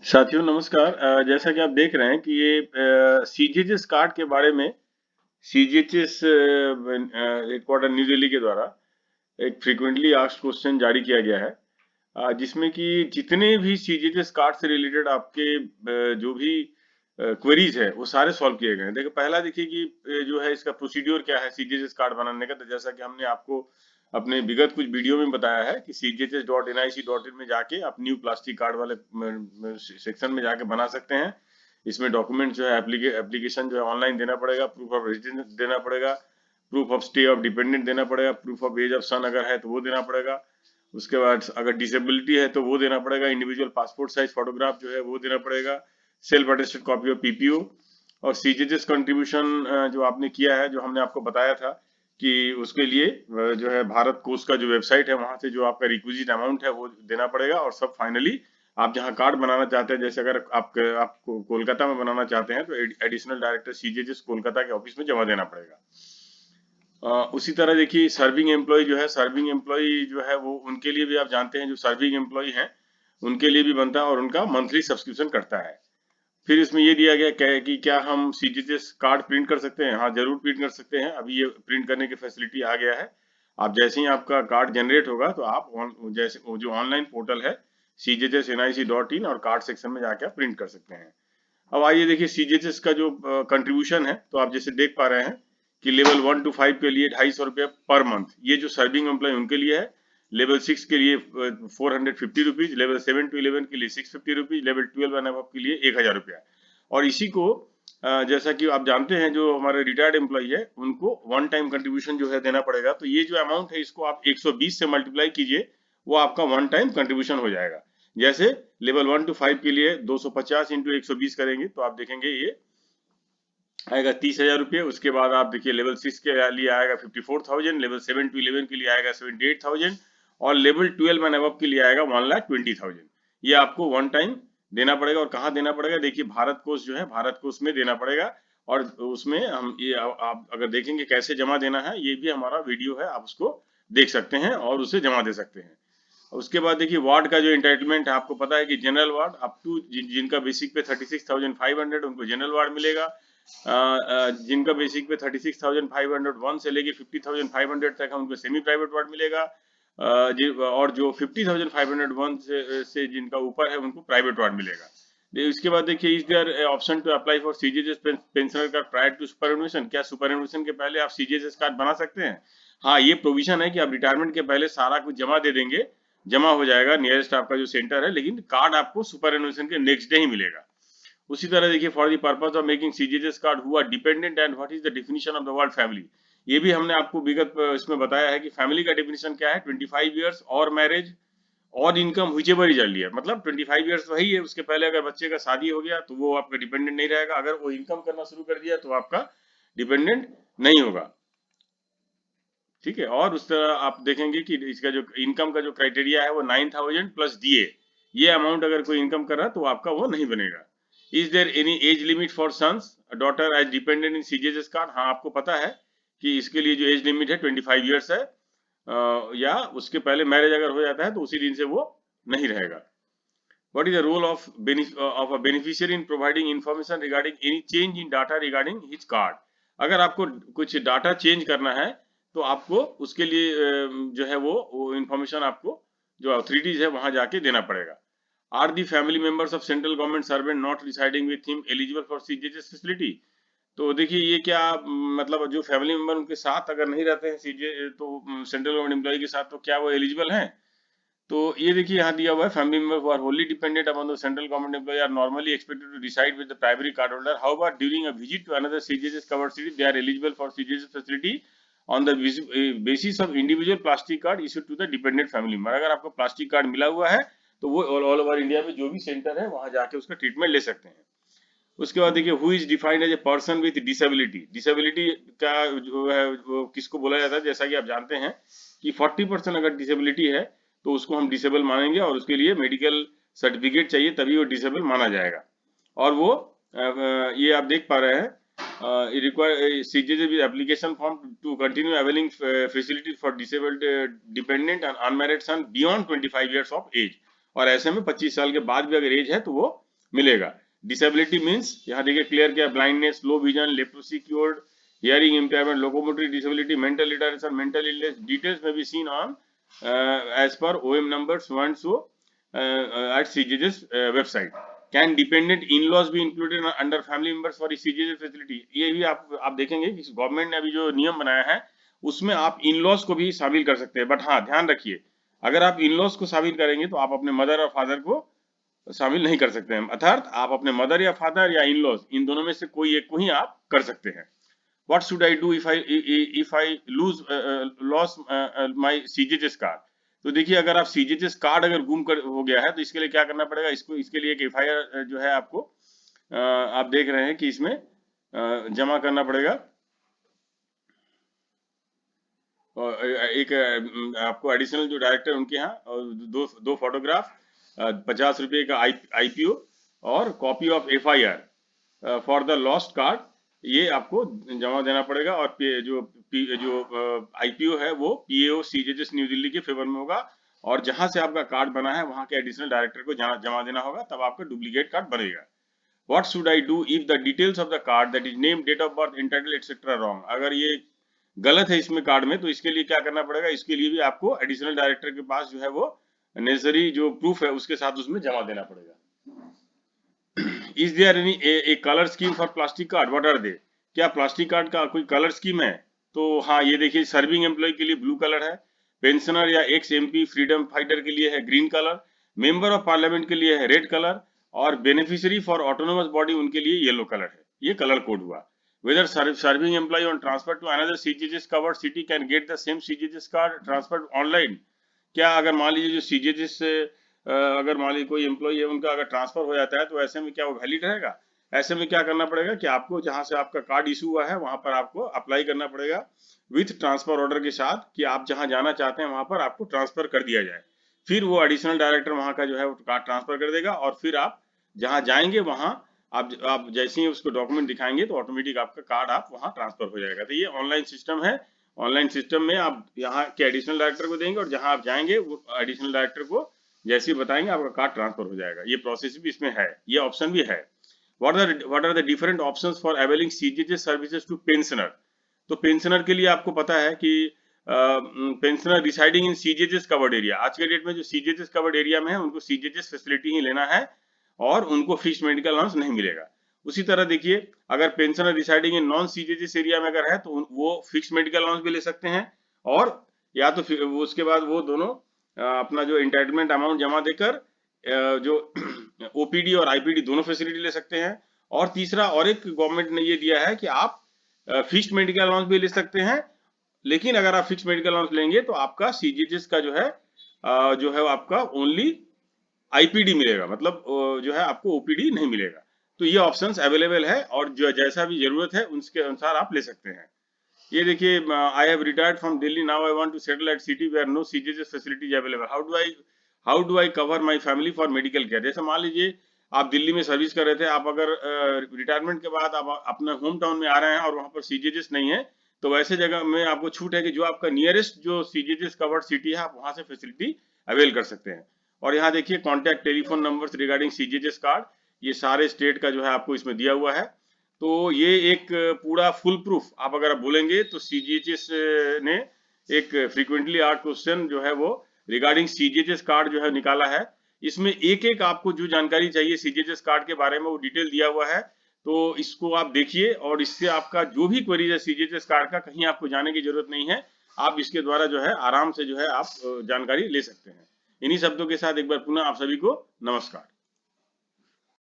साथियों नमस्कार। जैसा कि आप देख रहे हैं कि ये सीजीएचएस कार्ड के बारे में सीजीएचएस हेडक्वार्टर न्यू दिल्ली के द्वारा एक फ्रीक्वेंटली आस्क्ड क्वेश्चन जारी किया गया है, जिसमें कि जितने भी सीजीएचएस कार्ड से रिलेटेड आपके जो भी क्वेरीज है वो सारे सॉल्व किए गए हैं। देखिए पहला देखिए कि जो है इसका प्रोसीड्योर क्या है सीजीएचएस कार्ड बनाने का। तो जैसा कि हमने आपको अपने विगत कुछ वीडियो में बताया है कि cghs.nic.in में जाके आप न्यू प्लास्टिक कार्ड वाले सेक्शन में जाके बना सकते हैं। इसमें डॉक्यूमेंट जो है एप्लीकेशन जो है ऑनलाइन देना पड़ेगा, प्रूफ ऑफ रेजिडेंस देना पड़ेगा, proof of stay of dependent देना पड़ेगा, प्रूफ ऑफ एज ऑफ सन अगर है तो वो देना पड़ेगा। उसके बाद अगर डिसेबिलिटी है तो वो देना पड़ेगा, इंडिविजुअल पासपोर्ट साइज फोटोग्राफ जो है वो देना पड़ेगा, self attested copy of PPO. और सीजीएचएस कंट्रीब्यूशन जो आपने किया है, जो हमने आपको बताया था कि उसके लिए जो है भारत कोष का जो वेबसाइट है वहां से जो आपका रिक्विजिट अमाउंट है वो देना पड़ेगा। और सब फाइनली आप जहां कार्ड बनाना चाहते हैं, जैसे अगर आप कोलकाता में बनाना चाहते हैं तो एडिशनल डायरेक्टर सीजीएचएस कोलकाता के ऑफिस में जमा देना पड़ेगा। उसी तरह देखिए सर्विंग एम्प्लॉय जो है, सर्विंग एम्प्लॉय जो है वो उनके लिए भी आप जानते हैं जो सर्विंग एम्प्लॉय हैं उनके लिए भी बनता है और उनका मंथली सब्सक्रिप्शन करता है। फिर इसमें ये दिया गया है कि क्या हम सीजीएचएस कार्ड प्रिंट कर सकते हैं। हाँ, जरूर प्रिंट कर सकते हैं। अभी ये प्रिंट करने की फैसिलिटी आ गया है। आप जैसे ही आपका कार्ड जनरेट होगा तो आप जैसे वो जो ऑनलाइन पोर्टल है cghsnic.in और कार्ड सेक्शन में जाके आप प्रिंट कर सकते हैं। अब आइए देखिए सीजीएचएस का जो कंट्रीब्यूशन है, तो आप जैसे देख पा रहे हैं कि लेवल 1 to 5 के लिए 250 रुपये पर मंथ, ये जो सर्विंग एम्प्लॉय उनके लिए है। लेवल 6 के लिए 450 रुपीज, लेवल 7 to 11 के लिए 650 रुपीज, लेवल 12 एंड अबव के लिए 1000 रुपया। और इसी को जैसा कि आप जानते हैं जो हमारे रिटायर्ड एम्प्लॉय है उनको वन टाइम कंट्रीब्यूशन जो है देना पड़ेगा। तो ये जो अमाउंट है इसको आप 120 से मल्टीप्लाई कीजिए, वो आपका वन टाइम कंट्रीब्यूशन हो जाएगा। जैसे लेवल 1 to 5 के लिए 250 इंटू 120 करेंगे तो आप देखेंगे ये आएगा 30,000 रुपये। उसके बाद आप देखिए लेवल 6 के लिए आएगा 54,000, लेवल 7 to 11 के लिए आएगा 78,000 और लेवल 12 एंड अबव के लिए आएगा 1,20,000। ये आपको वन टाइम देना पड़ेगा। और कहाँ देना पड़ेगा, देखिए भारत कोष जो है भारत कोष में देना पड़ेगा। और उसमें हम ये आप अगर देखेंगे कैसे जमा देना है, ये भी हमारा वीडियो है, आप उसको देख सकते हैं और उसे जमा दे सकते हैं। उसके बाद देखिए वार्ड का जो एंटाइटलमेंट है, आपको पता है कि जनरल वार्ड अप टू जिनका बेसिक पे 36,500 उनको जनरल वार्ड मिलेगा। जिनका बेसिक पे 36,501 से लेके 50,500 तक है उनको सेमी प्राइवेट वार्ड मिलेगा। और जो 50,501 से जिनका ऊपर है उनको प्राइवेट वार्ड मिलेगा। इसके बाद देखिए is there option to apply for CGHS pensioner card prior to superannuation. क्या सुपरएनुएशन के पहले आप सीजीएचएस कार्ड बना सकते हैं? हाँ, ये प्रोविजन है कि आप रिटायरमेंट के पहले सारा कुछ जमा दे देंगे, जमा हो जाएगा नियरेस्ट आपका जो सेंटर है, लेकिन कार्ड आपको सुपरएनुएशन के नेक्स्ट डे ही मिलेगा। उसी तरह देखिए for the purpose of making CGHS card who are dependent and what is the definition of the word family. ये भी हमने आपको विगत इसमें बताया है कि फैमिली का डेफिनेशन क्या है, 25 इयर्स और मैरिज और इनकम व्हिचएवर इज अर्लियर। मतलब 25 इयर्स वही है, उसके पहले अगर बच्चे का शादी हो गया तो वो आपका डिपेंडेंट नहीं रहेगा। अगर वो इनकम करना शुरू कर दिया तो आपका डिपेंडेंट नहीं होगा। ठीक है। और उस तरह आप देखेंगे कि इसका जो इनकम का जो क्राइटेरिया है वो 9,000 प्लस डीए, ये अमाउंट अगर कोई इनकम कर रहा है तो आपका वो नहीं बनेगा। Is there any age limit for sons daughter as dependent in CGHS card? हाँ, आपको पता है कि इसके लिए जो एज लिमिट है 25 इयर्स है, या उसके पहले मैरिज अगर हो जाता है तो उसी दिन से वो नहीं रहेगा। What is the role of a beneficiary in providing information regarding any change in data regarding his card? अगर आपको कुछ डाटा चेंज करना है तो आपको उसके लिए जो है वो इंफॉर्मेशन आपको जो अथॉरिटीज है वहां जाके देना पड़ेगा। Are the family members of central government servant not residing with him eligible for CGHS facility? तो देखिए ये क्या मतलब, जो फैमिली मेंबर उनके साथ अगर नहीं रहते हैं सीजे तो सेंट्रल गवर्नमेंट एम्प्लॉय के साथ, तो क्या वो एलिजिबल हैं? तो ये देखिए यहाँ दिया हुआ है family member who are wholly dependent upon the central government employ are normally expected to reside with the primary card holder. How about during a visit to another CGHS covered city they are eligible for CGHS facility on the basis of individual plastic card issued to the dependent family member. अगर आपको plastic card मिला हुआ है तो वो all over India में जो भी सेंटर है वहां जाके उसका ट्रीटमेंट ले सकते हैं। उसके बाद देखिए who is defined as a person with disability. Disability का जो है वो किसको बोला जाता है, जैसा कि आप जानते हैं कि 40% अगर डिसेबिलिटी है तो उसको हम डिसेबल मानेंगे और उसके लिए मेडिकल सर्टिफिकेट चाहिए तभी वो डिसेबल माना जाएगा। और वो ये आप देख पा रहे हैं require CGHS application form to continue availing facility for disabled dependent and unmarried son beyond 25 years of age. और ऐसे में 25 साल के बाद भी अगर एज है तो वो मिलेगा। डिसेबिलिटी मीन्स यहाँ देखिए क्लियर क्या, blindness, low vision, leprosy cured, hearing impairment, locomotory disability, mental retardation, mental illness, details में be seen on as per OM numbers 1 so at CGHS website. Can dependent in-laws be included under family members for CGHS facility? ये भी आप देखेंगे कि government ने अभी जो नियम बनाया है उसमें आप इन-लॉज को भी शामिल कर सकते हैं, बट हाँ ध्यान रखिए अगर आप इन-लॉज को शामिल करेंगे तो आप अपने मदर और फादर को शामिल नहीं कर सकते हैं, अर्थात आप अपने मदर या फादर या इन-लॉज इन दोनों में से कोई एक को ही आप कर सकते हैं। What should I do if I lost my CGHS card? तो देखिए अगर आप CGHS कार्ड अगर गुम हो गया है तो इसके लिए क्या करना पड़ेगा, इसके लिए एक FIR जो है आपको आप देख रहे हैं कि इसमें जमा करना पड़ेगा। और एक आपको एडिशनल जो डायरेक्टर उनके यहाँ दो फोटोग्राफ, 50 रुपये का IPO और copy of FIR for the lost card, ये आपको जमा देना पड़ेगा। और जो IPO है वो PAO CGHS न्यू दिल्ली के फेवर में होगा और जहां से आपका कार्ड बना है वहां के एडिशनल डायरेक्टर को जमा देना होगा, तब आपका डुप्लीकेट कार्ड बनेगा। What should I do if the details of the card that is name, date of birth, entitled etc. wrong? अगर ये गलत है इसमें कार्ड में तो इसके लिए क्या करना पड़ेगा, इसके लिए भी आपको एडिशनल डायरेक्टर के पास जो है वो नेसेसरी जो प्रूफ है उसके साथ उसमें जमा देना पड़ेगा। Is there any a color scheme for plastic card? What are they? क्या प्लास्टिक कार्ड का कोई कलर स्कीम है? तो हाँ ये देखिए सर्विंग एम्प्लॉय के लिए ब्लू कलर है, पेंशनर या एक्स MP फ्रीडम फाइटर के लिए है green colour, member of parliament के लिए है रेड कलर और बेनिफिशियरी फॉर ऑटोनोमस बॉडी उनके लिए येलो कलर है। ये कलर कोड हुआ। Whether serving employee on transfer to another CGHS covered city can get the same CGHS card transferred online? क्या अगर मान लीजिए जो CGHS से अगर मान लीजिए कोई एम्प्लॉय है उनका अगर ट्रांसफर हो जाता है तो ऐसे में क्या वो वैलिड रहेगा? ऐसे में क्या करना पड़ेगा कि आपको जहां से आपका कार्ड इशू हुआ है वहां पर आपको अप्लाई करना पड़ेगा विथ ट्रांसफर ऑर्डर के साथ कि आप जहां जाना चाहते हैं वहां पर आपको ट्रांसफर कर दिया जाए। फिर वो एडिशनल डायरेक्टर वहां का जो है वो कार्ड ट्रांसफर कर देगा और फिर आप जहां जाएंगे वहां आप जैसे ही उसको डॉक्यूमेंट दिखाएंगे तो ऑटोमेटिक आपका कार्ड आप वहां ट्रांसफर हो जाएगा। तो ये ऑनलाइन सिस्टम है। ऑनलाइन सिस्टम में आप यहाँ के एडिशनल डायरेक्टर को देंगे और जहां आप जाएंगे वो एडिशनल डायरेक्टर को जैसे ही बताएंगे आपका कार्ड ट्रांसफर हो जाएगा। ये प्रोसेस भी इसमें है, ये ऑप्शन भी है। What are the different options for availing CGHS services to pensioner? तो पेंशनर के लिए आपको पता है कि pensioner residing in CGHS covered area, आज के डेट में जो CGHS कवर्ड एरिया में है उनको CGHS फैसिलिटी ही लेना है और उनको फिक्स्ड मेडिकल अलाउंस नहीं मिलेगा। उसी तरह देखिए अगर pensioner residing in non CGHS area में अगर है तो वो फिक्स्ड मेडिकल अलाउंस भी ले सकते हैं और या तो फिर उसके बाद वो दोनों अपना जो एंटाइटलमेंट अमाउंट जमा देकर जो OPD और IPD दोनों फैसिलिटी ले सकते हैं। और तीसरा और एक गवर्नमेंट ने ये दिया है कि आप फिक्स्ड मेडिकल अलाउंस भी ले सकते हैं, लेकिन अगर आप फिक्स्ड मेडिकल अलाउंस लेंगे तो आपका CGHS का जो है आपका ओनली IPD मिलेगा, मतलब जो है आपको OPD नहीं मिलेगा। तो ये ऑप्शंस अवेलेबल है और जो जैसा भी जरूरत है उसके अनुसार आप ले सकते हैं। ये देखिए I have retired from Delhi, now I want to settle at city where no CGHS facilities available, how do I cover my family for medical care? जैसे मान लीजिए आप दिल्ली में सर्विस कर रहे थे, आप अगर रिटायरमेंट के बाद आप अपने होम टाउन में आ रहे हैं और वहां पर CGHS नहीं है तो वैसे जगह में आपको छूट है कि जो आपका नियरेस्ट जो CGHS कवर्ड सिटी है आप वहां से फैसिलिटी अवेल कर सकते हैं। और यहाँ देखिए contact telephone numbers regarding CGHS card, ये सारे स्टेट का जो है आपको इसमें दिया हुआ है। तो ये एक पूरा फुल प्रूफ आप अगर बोलेंगे तो CGHS ने एक फ्रीक्वेंटली आस्क्ड क्वेश्चन जो है वो रिगार्डिंग CGHS कार्ड जो है निकाला है। इसमें एक एक आपको जो जानकारी चाहिए CGHS कार्ड के बारे में वो डिटेल दिया हुआ है, तो इसको आप देखिए और इससे आपका जो भी क्वेरी है CGHS कार्ड का कहीं आपको जाने की जरूरत नहीं है, आप इसके द्वारा जो है आराम से जो है आप जानकारी ले सकते हैं। इन्हीं शब्दों के साथ एक बार पुनः आप सभी को नमस्कार।